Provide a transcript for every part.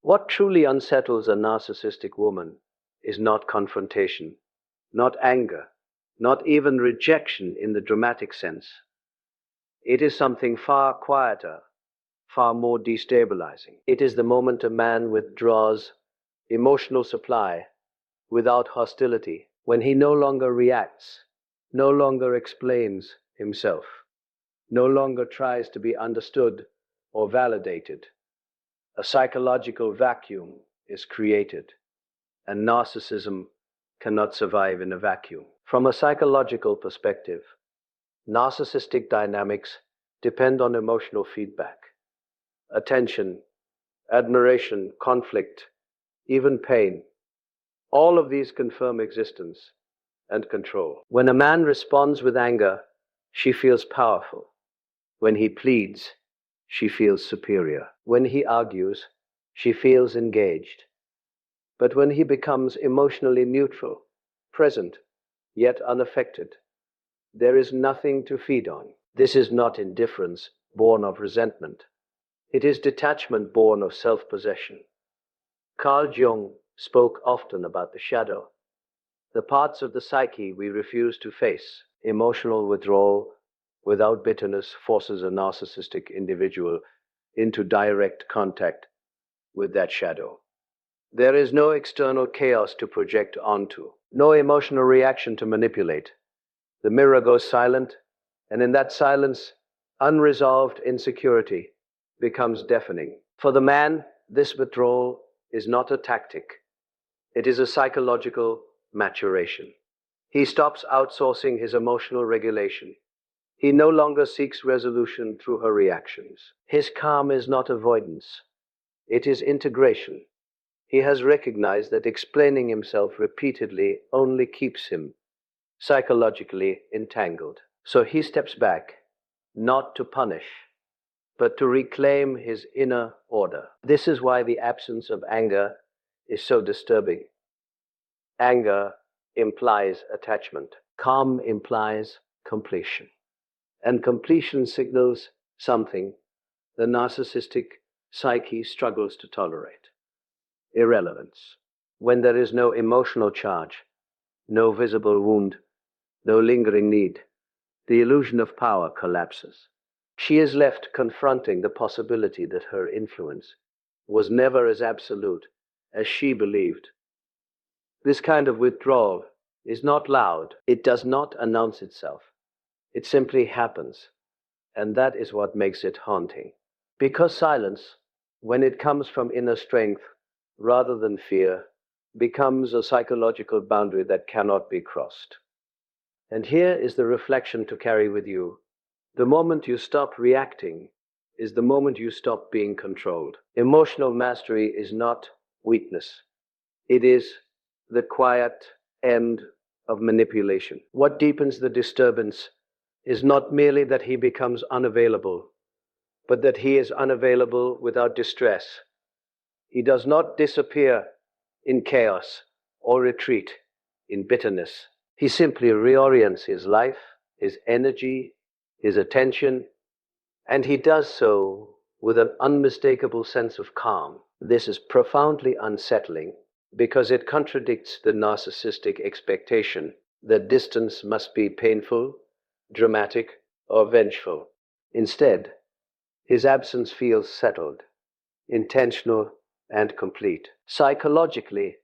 What truly unsettles a narcissistic woman is not confrontation, not anger, not even rejection in the dramatic sense. It is something far quieter, far more destabilizing. It is the moment a man withdraws emotional supply without hostility, when he no longer reacts, no longer explains himself, no longer tries to be understood or validated. A psychological vacuum is created, and narcissism cannot survive in a vacuum. From a psychological perspective, narcissistic dynamics depend on emotional feedback. Attention, admiration, conflict, even pain. All of these confirm existence and control. When a man responds with anger, she feels powerful. When he pleads, she feels superior. When he argues, she feels engaged. But when he becomes emotionally neutral, present, yet unaffected, there is nothing to feed on. This is not indifference born of resentment. It is detachment born of self-possession. Carl Jung spoke often about the shadow, the parts of the psyche we refuse to face. Emotional withdrawal without bitterness forces a narcissistic individual into direct contact with that shadow. There is no external chaos to project onto, no emotional reaction to manipulate. The mirror goes silent, and in that silence, unresolved insecurity becomes deafening. For the man, this withdrawal is not a tactic. It is a psychological maturation. He stops outsourcing his emotional regulation. He no longer seeks resolution through her reactions. His calm is not avoidance. It is integration. He has recognized that explaining himself repeatedly only keeps him psychologically entangled. So he steps back, not to punish, but to reclaim his inner order. This is why the absence of anger is so disturbing. Anger implies attachment. Calm implies completion. And completion signals something the narcissistic psyche struggles to tolerate: irrelevance. When there is no emotional charge, no visible wound, no lingering need, the illusion of power collapses. She is left confronting the possibility that her influence was never as absolute as she believed. This kind of withdrawal is not loud. It does not announce itself. It simply happens, and that is what makes it haunting. Because silence, when it comes from inner strength rather than fear, becomes a psychological boundary that cannot be crossed. And here is the reflection to carry with you. The moment you stop reacting is the moment you stop being controlled. Emotional mastery is not weakness. It is the quiet end of manipulation. What deepens the disturbance is not merely that he becomes unavailable, but that he is unavailable without distress. He does not disappear in chaos or retreat in bitterness. He simply reorients his life, his energy, his attention, and he does so with an unmistakable sense of calm. This is profoundly unsettling because it contradicts the narcissistic expectation that distance must be painful, dramatic, or vengeful. Instead, his absence feels settled, intentional, and complete. Psychologically,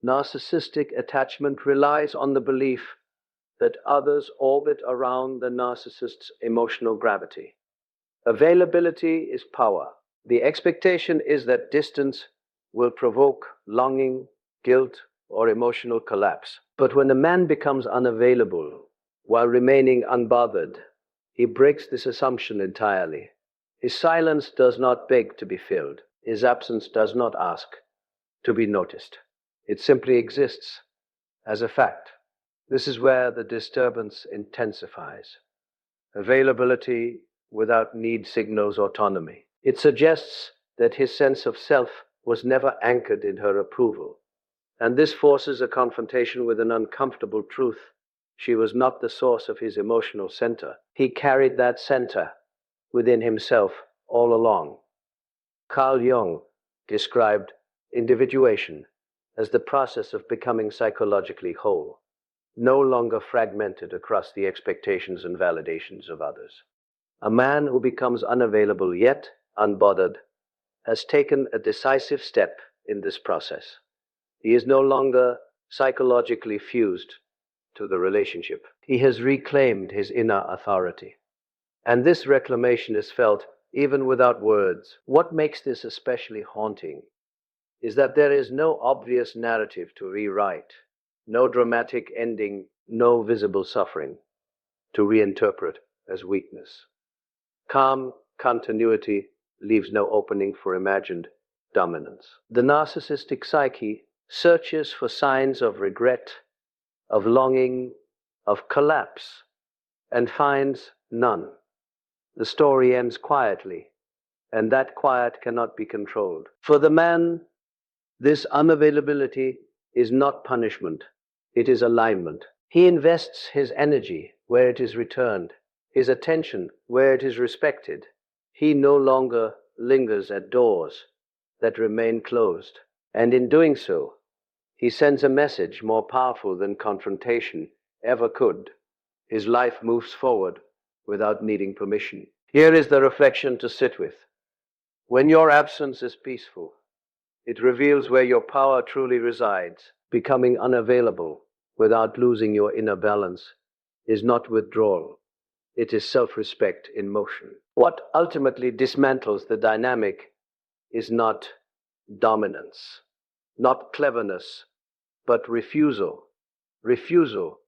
narcissistic attachment relies on the belief that others orbit around the narcissist's emotional gravity. Availability is power. The expectation is that distance will provoke longing, guilt, or emotional collapse. But when a man becomes unavailable while remaining unbothered, he breaks this assumption entirely. His silence does not beg to be filled. His absence does not ask to be noticed. It simply exists as a fact. This is where the disturbance intensifies. Availability without need signals autonomy. It suggests that his sense of self was never anchored in her approval. And this forces a confrontation with an uncomfortable truth. She was not the source of his emotional center. He carried that center within himself all along. Carl Jung described individuation as the process of becoming psychologically whole, no longer fragmented across the expectations and validations of others. A man who becomes unavailable yet unbothered has taken a decisive step in this process. He is no longer psychologically fused to the relationship. He has reclaimed his inner authority. And this reclamation is felt even without words. What makes this especially haunting is that there is no obvious narrative to rewrite, no dramatic ending, no visible suffering to reinterpret as weakness. Calm continuity leaves no opening for imagined dominance. The narcissistic psyche searches for signs of regret, of longing, of collapse, and finds none. The story ends quietly, and that quiet cannot be controlled. For the man, this unavailability is not punishment, it is alignment. He invests his energy where it is returned, his attention where it is respected. He no longer lingers at doors that remain closed, and in doing so, he sends a message more powerful than confrontation ever could. His life moves forward without needing permission. Here is the reflection to sit with. When your absence is peaceful, it reveals where your power truly resides. Becoming unavailable without losing your inner balance is not withdrawal. It is self-respect in motion. What ultimately dismantles the dynamic is not dominance, not cleverness, but refusal. Refusal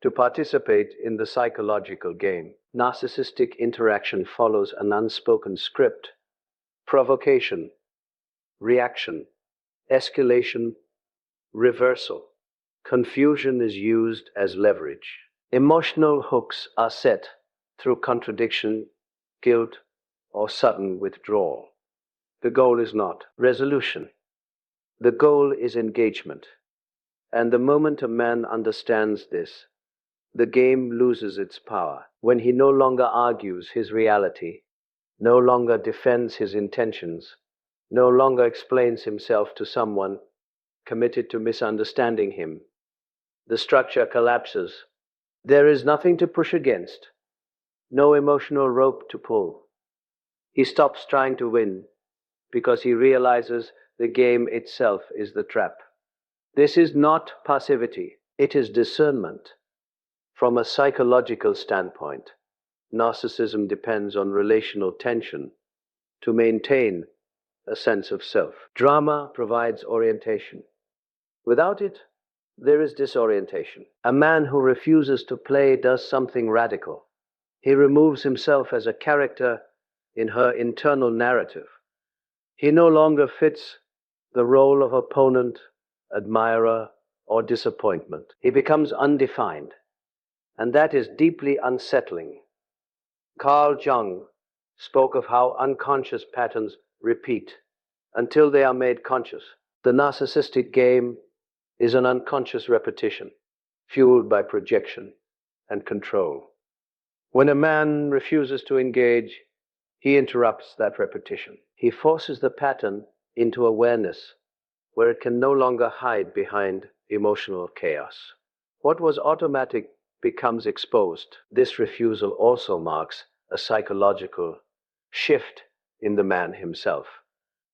to participate in the psychological game. Narcissistic interaction follows an unspoken script: provocation, reaction, escalation, reversal. Confusion is used as leverage. Emotional hooks are set through contradiction, guilt, or sudden withdrawal. The goal is not resolution. The goal is engagement. And the moment a man understands this, the game loses its power. When he no longer argues his reality, no longer defends his intentions, no longer explains himself to someone committed to misunderstanding him, the structure collapses. There is nothing to push against, no emotional rope to pull. He stops trying to win because he realizes the game itself is the trap. This is not passivity, it is discernment. From a psychological standpoint, narcissism depends on relational tension to maintain a sense of self. Drama provides orientation. Without it, there is disorientation. A man who refuses to play does something radical. He removes himself as a character in her internal narrative. He no longer fits the role of opponent, admirer, or disappointment. He becomes undefined, and that is deeply unsettling. Carl Jung spoke of how unconscious patterns repeat until they are made conscious. The narcissistic game is an unconscious repetition, fueled by projection and control. When a man refuses to engage, he interrupts that repetition. He forces the pattern into awareness, where it can no longer hide behind emotional chaos. What was automatic becomes exposed. This refusal also marks a psychological shift in the man himself.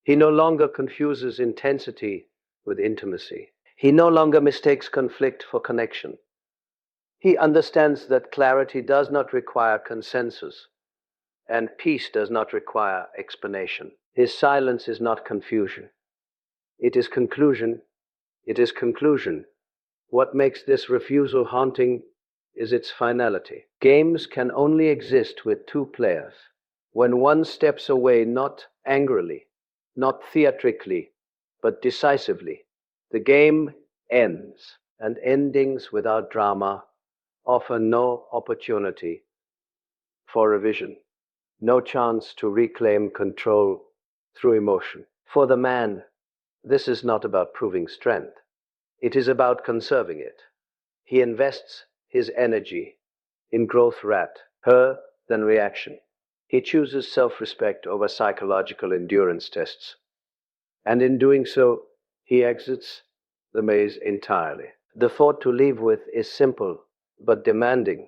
He no longer confuses intensity with intimacy. He no longer mistakes conflict for connection. He understands that clarity does not require consensus, and peace does not require explanation. His silence is not confusion. It is conclusion. It is conclusion. What makes this refusal haunting is its finality. Games can only exist with two players. When one steps away, not angrily, not theatrically, but decisively, the game ends, and endings without drama offer no opportunity for revision, no chance to reclaim control through emotion. For the man, this is not about proving strength. It is about conserving it. He invests his energy in growth her than reaction. He chooses self-respect over psychological endurance tests. And in doing so, he exits the maze entirely. The thought to leave with is simple but demanding.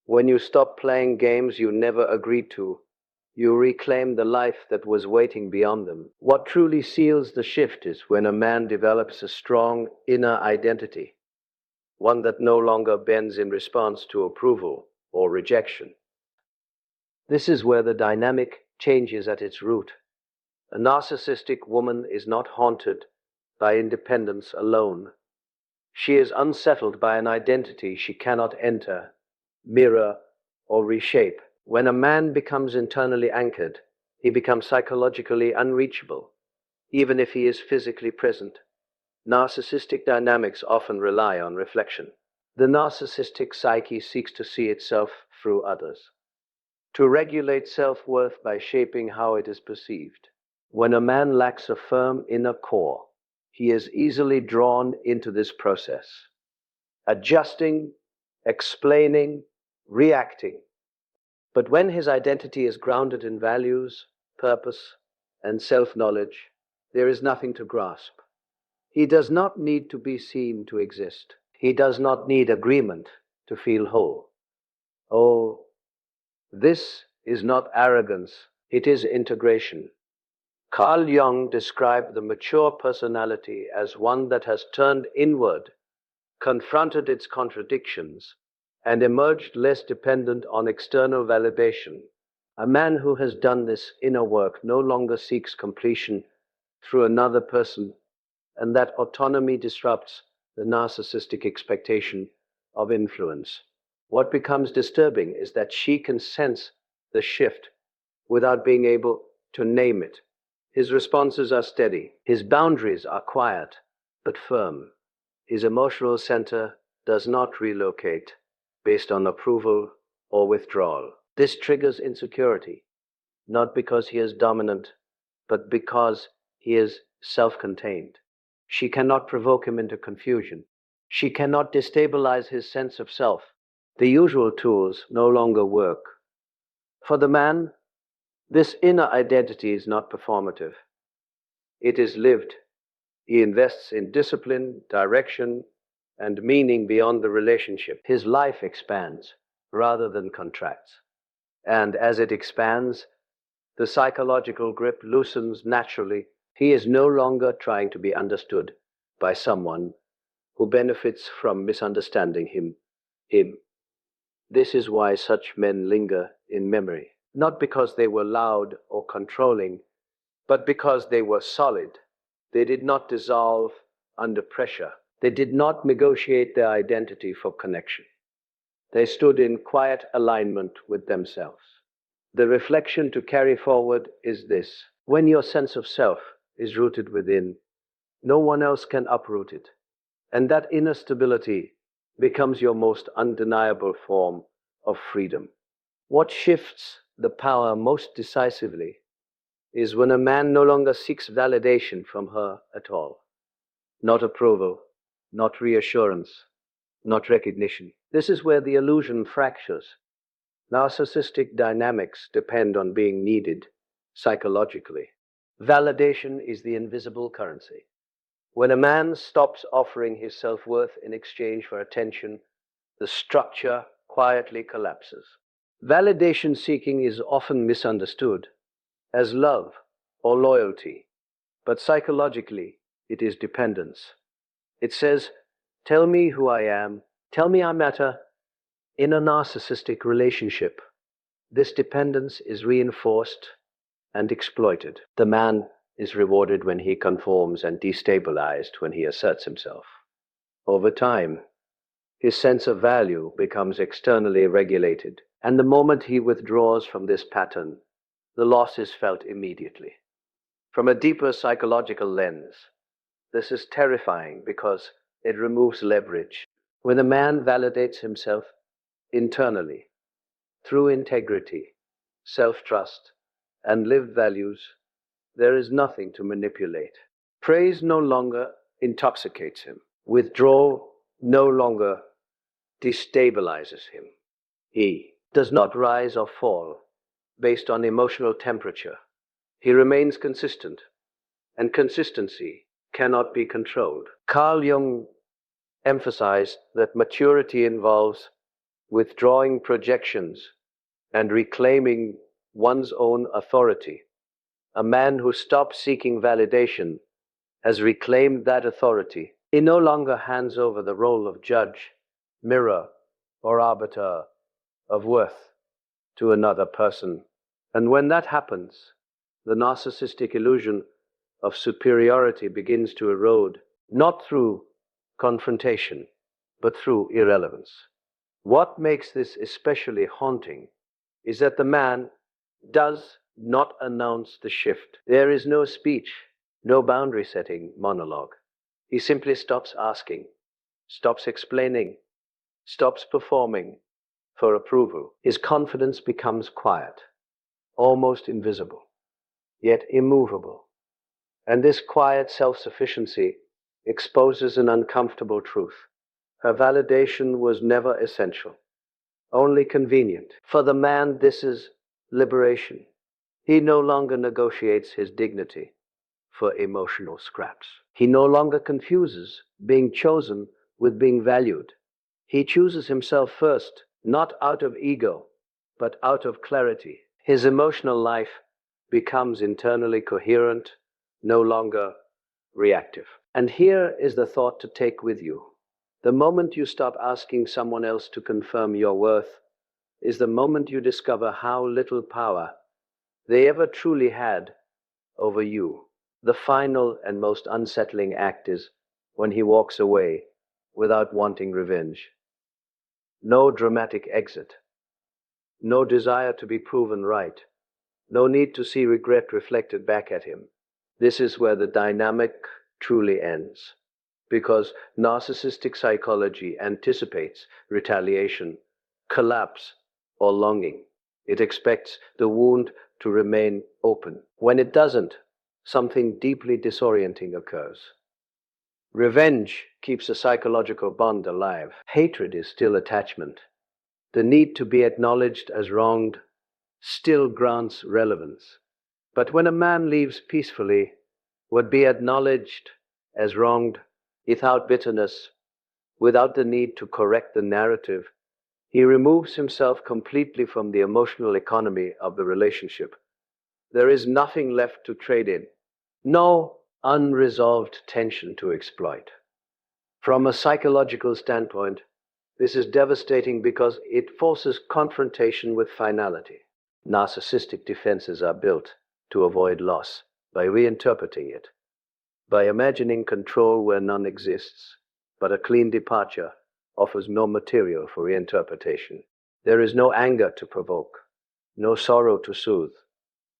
When you stop playing games you never agreed to, you reclaim the life that was waiting beyond them. What truly seals the shift is when a man develops a strong inner identity, one that no longer bends in response to approval or rejection. This is where the dynamic changes at its root. A narcissistic woman is not haunted by independence alone. She is unsettled by an identity she cannot enter, mirror, or reshape. When a man becomes internally anchored, he becomes psychologically unreachable, even if he is physically present. Narcissistic dynamics often rely on reflection. The narcissistic psyche seeks to see itself through others, to regulate self-worth by shaping how it is perceived. When a man lacks a firm inner core, he is easily drawn into this process, adjusting, explaining, reacting. But when his identity is grounded in values, purpose, and self-knowledge, there is nothing to grasp. He does not need to be seen to exist. He does not need agreement to feel whole. Oh, this is not arrogance, it is integration. Carl Jung described the mature personality as one that has turned inward, confronted its contradictions, and emerged less dependent on external validation. A man who has done this inner work no longer seeks completion through another person, and that autonomy disrupts the narcissistic expectation of influence. What becomes disturbing is that she can sense the shift without being able to name it. His responses are steady. His boundaries are quiet but firm. His emotional center does not relocate based on approval or withdrawal. This triggers insecurity, not because he is dominant, but because he is self-contained. She cannot provoke him into confusion. She cannot destabilize his sense of self. The usual tools no longer work. For the man, this inner identity is not performative. It is lived. He invests in discipline, direction, and meaning beyond the relationship. His life expands rather than contracts. And as it expands, the psychological grip loosens naturally. He is no longer trying to be understood by someone who benefits from misunderstanding him. This is why such men linger in memory, not because they were loud or controlling, but because they were solid. They did not dissolve under pressure. They did not negotiate their identity for connection. They stood in quiet alignment with themselves. The reflection to carry forward is this: when your sense of self is rooted within, no one else can uproot it. And that inner stability becomes your most undeniable form of freedom. What shifts the power most decisively is when a man no longer seeks validation from her at all. Not approval, not reassurance, not recognition. This is where the illusion fractures. Narcissistic dynamics depend on being needed psychologically. Validation is the invisible currency. When a man stops offering his self-worth in exchange for attention, the structure quietly collapses. Validation seeking is often misunderstood as love or loyalty, but psychologically it is dependence. It says, tell me who I am, tell me I matter. In a narcissistic relationship, this dependence is reinforced and exploited. The man is rewarded when he conforms and destabilized when he asserts himself. Over time, his sense of value becomes externally regulated, and the moment he withdraws from this pattern, the loss is felt immediately. From a deeper psychological lens, this is terrifying because it removes leverage. When a man validates himself internally, through integrity, self-trust, and lived values, there is nothing to manipulate. Praise no longer intoxicates him. Withdrawal no longer destabilizes him. He does not rise or fall based on emotional temperature. He remains consistent, and consistency cannot be controlled. Carl Jung emphasized that maturity involves withdrawing projections and reclaiming one's own authority. A man who stops seeking validation has reclaimed that authority. He no longer hands over the role of judge, mirror, or arbiter of worth to another person. And when that happens, the narcissistic illusion of superiority begins to erode, not through confrontation, but through irrelevance. What makes this especially haunting is that the man does not announce the shift. There is no speech, no boundary setting monologue. He simply stops asking, stops explaining, stops performing for approval. His confidence becomes quiet, almost invisible, yet immovable. And this quiet self-sufficiency exposes an uncomfortable truth. Her validation was never essential, only convenient. For the man, this is liberation. He no longer negotiates his dignity for emotional scraps. He no longer confuses being chosen with being valued. He chooses himself first, not out of ego, but out of clarity. His emotional life becomes internally coherent, no longer reactive. And here is the thought to take with you. The moment you stop asking someone else to confirm your worth is the moment you discover how little power they ever truly had over you. The final and most unsettling act is when he walks away without wanting revenge. No dramatic exit, no desire to be proven right, no need to see regret reflected back at him. This is where the dynamic truly ends, because narcissistic psychology anticipates retaliation, collapse, or longing. It expects the wound to remain open. When it doesn't, something deeply disorienting occurs. Revenge keeps a psychological bond alive. Hatred is still attachment. The need to be acknowledged as wronged still grants relevance. But when a man leaves peacefully, would be acknowledged as wronged without bitterness, without the need to correct the narrative, he removes himself completely from the emotional economy of the relationship. There is nothing left to trade in, no unresolved tension to exploit. From a psychological standpoint, this is devastating because it forces confrontation with finality. Narcissistic defenses are built to avoid loss by reinterpreting it, by imagining control where none exists, but a clean departure offers no material for reinterpretation. There is no anger to provoke, no sorrow to soothe,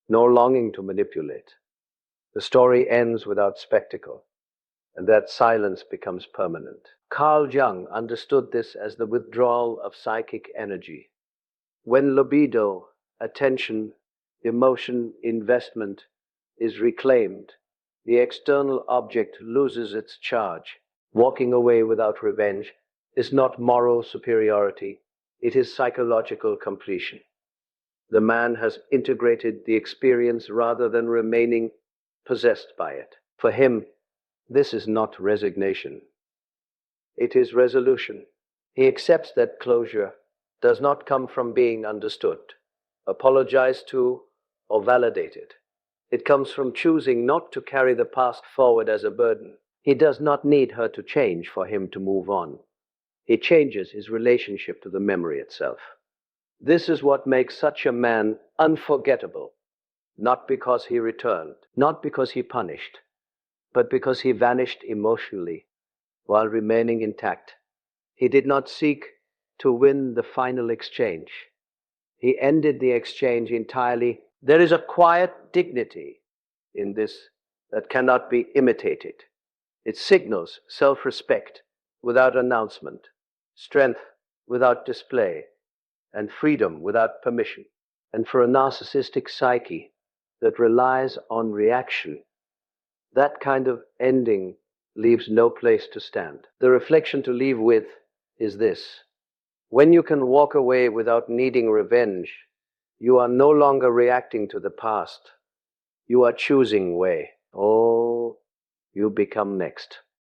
no longing to manipulate. The story ends without spectacle, and that silence becomes permanent. Carl Jung understood this as the withdrawal of psychic energy. When libido, attention, emotion, investment is reclaimed, the external object loses its charge. Walking away without revenge is not moral superiority, it is psychological completion. The man has integrated the experience rather than remaining possessed by it. For him, this is not resignation. It is resolution. He accepts that closure does not come from being understood, apologized to, or validated. It comes from choosing not to carry the past forward as a burden. He does not need her to change for him to move on. He changes his relationship to the memory itself. This is what makes such a man unforgettable, not because he returned, not because he punished, but because he vanished emotionally while remaining intact. He did not seek to win the final exchange. He ended the exchange entirely. There is a quiet dignity in this that cannot be imitated. It signals self-respect without announcement, strength without display, and freedom without permission. And for a narcissistic psyche that relies on reaction, that kind of ending leaves no place to stand. The reflection to leave with is this: when you can walk away without needing revenge, you are no longer reacting to the past. You are choosing way. Oh, you become next.